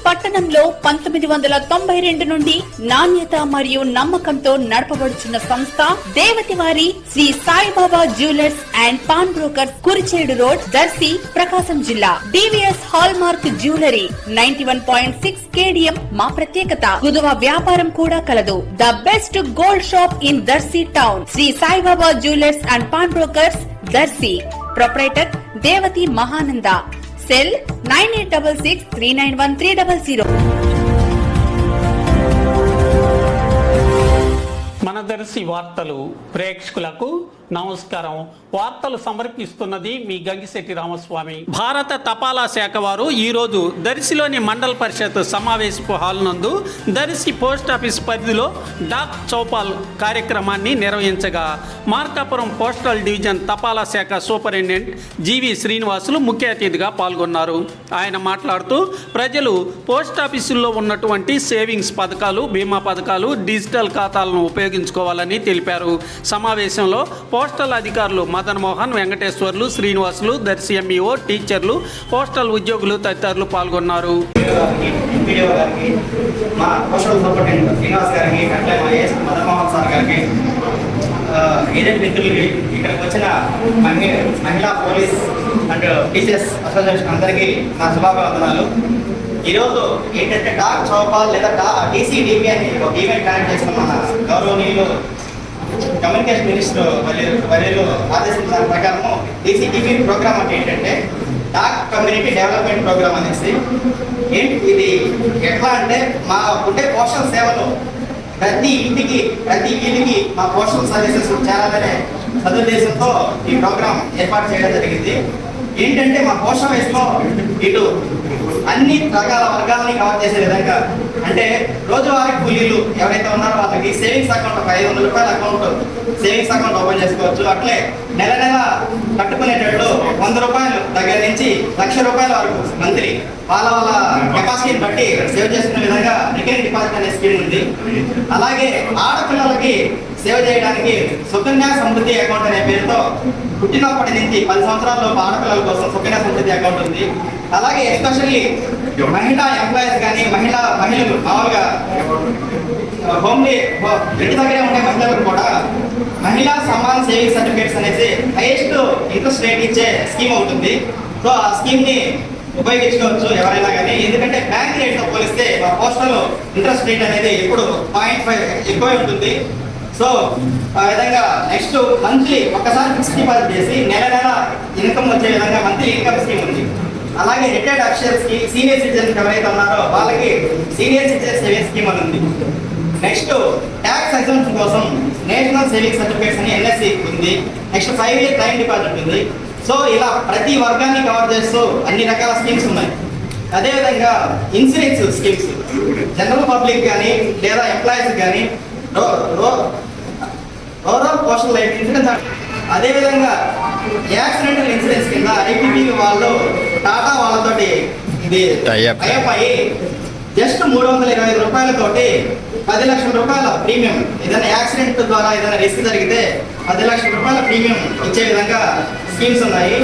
పట్టణంలో 1992 నుండి నాణ్యత మరియు నమ్మకంతో నడపబడుచున్న సంస్థ దేవతివారి Sri Saibaba jewellers and pawn brokers, Kurichedu road, Darsi, Prakasam జిల్లా. DVS hallmark jewellery 91.6 KDM మా ప్రత్యేకత. కుదువ వ్యాపారం కూడా కలదు. The best gold shop in Darsi town. Sri Saibaba jewellers and pawn brokers, Darsi. Proprietor Devathi Mahananda. Cell 9866391300. మన దర్శి వార్తలు ప్రేక్షకులకు నమస్కారం. వార్తలు సమర్పిస్తున్నది మీ గంగిశెట్టి రామస్వామి. భారత తపాలా శాఖ వారు ఈరోజు దర్శిలోని మండల పరిషత్ సమావేశపు హాల్ నందు దర్శి పోస్ట్ ఆఫీస్ పరిధిలో డాక్ చౌపాల్ కార్యక్రమాన్ని నిర్వహించగా మార్కాపురం పోస్టల్ డివిజన్ తపాలా శాఖ సూపరింటెండెంట్ జీవి శ్రీనివాసులు ముఖ్య అతిథిగా పాల్గొన్నారు. ఆయన మాట్లాడుతూ ప్రజలు పోస్ట్ ఆఫీసుల్లో ఉన్నటువంటి సేవింగ్స్ పథకాలు, బీమా పథకాలు, డిజిటల్ ఖాతాలను ఉపయోగించుకోవాలని తెలిపారు. సమావేశంలో పోస్టల్ అధికారులు మదన్ మోహన్, వెంకటేశ్వర్లు, శ్రీనివాసులు, దర్శి ఎంఈఓ, టీచర్లు, పోస్టల్ ఉద్యోగులు తదితరులు పాల్గొన్నారు. ఇక్కడికి వచ్చిన మహిళా పోలీస్ అండ్ టీచర్స్ అసోసియేషన్ అందరికీ నా శుభాకాంక్షలు. ఈరోజు ఏంటంటే డాక్ చౌపాల్ లేదా DCDP అని ఒక ఈవెంట్ కండక్ట్ చేసిన మన గౌరవనీయులు కమ్యూనికేషన్ మినిస్టర్ వర్యులు ఆదేశించిన ప్రకారము DCDP ప్రోగ్రామ్ అంటే ఏంటంటే డాక్ కమ్యూనిటీ డెవలప్మెంట్ ప్రోగ్రామ్ అనేసి. ఇది ఎట్లా అంటే మా ఉండే పోస్టల్ సేవలు ప్రతి ఇంటికి, ప్రతి వీధికి మా పోస్టల్ సర్వీసెస్ చేరాలనే సదుద్దేశంతో ఈ ప్రోగ్రాం ఏర్పాటు చేయడం జరిగింది. ఏంటంటే మా పోస్టల్ ఆఫీస్లో ఇటు అన్ని రకాల వర్గాలని కవర్ చేసే విధంగా, అంటే రోజువారీ కూలీలు ఎవరైతే ఉన్నారో వాళ్ళకి సేవింగ్స్ అకౌంట్, ఒక 500 రూపాయల అకౌంట్, సేవింగ్స్ అకౌంట్ ఓపెన్ చేసుకోవచ్చు. అట్లే నెల నెల కట్టుకునేటట్లు 100 రూపాయలు దగ్గర నుంచి 1,00,000 రూపాయల వరకు మంత్లీ వాళ్ళ కెపాసిటీని బట్టి సేవ్ చేసుకునే విధంగా రికరింగ్ డిపాజిట్ అనే స్కీమ్ ఉంది. అలాగే ఆడపిల్లలకి సేవ్ చేయడానికి సుకన్య సమృద్ధి అకౌంట్ అనే పేరుతో పుట్టినప్పటి నుంచి 10 సంవత్సరాల్లో ఆడపిల్లల కోసం సుకన్య సమృద్ధి అకౌంట్ ఉంది. అలాగే ఎస్పెషల్లీ మహిళా ఎంప్లాయీస్ కానీ మహిళలు మామూలుగా హోమ్లీ ఇంటి దగ్గరే ఉండే మహిళలకు కూడా మహిళా సమాన్ సేవింగ్ సర్టిఫికేట్స్ అనేసి హైయెస్ట్ ఇంట్రెస్ట్ రేట్ ఇచ్చే స్కీమ్ అవుతుంది. సో ఆ స్కీమ్ని ఉపయోగించుకోవచ్చు ఎవరైనా కానీ. ఎందుకంటే బ్యాంక్ రేట్తో పోలిస్తే మా పోస్టల్ ఇంట్రెస్ట్ రేట్ అనేది ఇప్పుడు 0.5 ఎక్కువే ఉంటుంది. సో ఆ విధంగా నెక్స్ట్ మంత్లీ ఒక్కసారి ఫిక్స్డ్ డిపాజిట్ చేసి నెల నెల ఇన్కమ్ వచ్చే విధంగా మంత్లీ ఇన్కమ్ స్కీమ్ ఉంది. అలాగే రిటైర్డ్ అఫీషియల్స్కి, సీనియర్ సిటిజన్స్ ఎవరైతే ఉన్నారో వాళ్ళకి సీనియర్ సిటిజన్ సేవింగ్ స్కీమ్ అని ఉంది. నెక్స్ట్ ట్యాక్స్ ఎగ్జామ్షన్ కోసం నేషనల్ సేవింగ్ సర్టిఫికేట్స్ అని NSC ఉంది. నెక్స్ట్ 5 year టైం డిపాజిట్ ఉంది. సో ఇలా ప్రతి వర్గాన్ని కవర్ చేస్తూ అన్ని రకాల స్కీమ్స్ ఉన్నాయి. అదేవిధంగా ఇన్సూరెన్స్ స్కీమ్స్ జనరల్ పబ్లిక్ కానీ లేదా ఎంప్లాయీస్ కానీ రూరల్ పోస్టల్ లైఫ్ ఇన్సూరెన్స్. అదేవిధంగా యాక్సిడెంటల్ ఇన్సూరెన్స్ కింద IPP వాళ్ళు టాటా వాళ్ళతోటి ఇది టైప్ అయ్యి జస్ట్ 325 రూపాయలతోటి 10 లక్షల రూపాయల ప్రీమియం, ఏదైనా యాక్సిడెంట్ ద్వారా ఏదైనా రిస్క్ జరిగితే 10 లక్షల రూపాయల ప్రీమియం ఇచ్చే విధంగా స్కీమ్స్ ఉన్నాయి.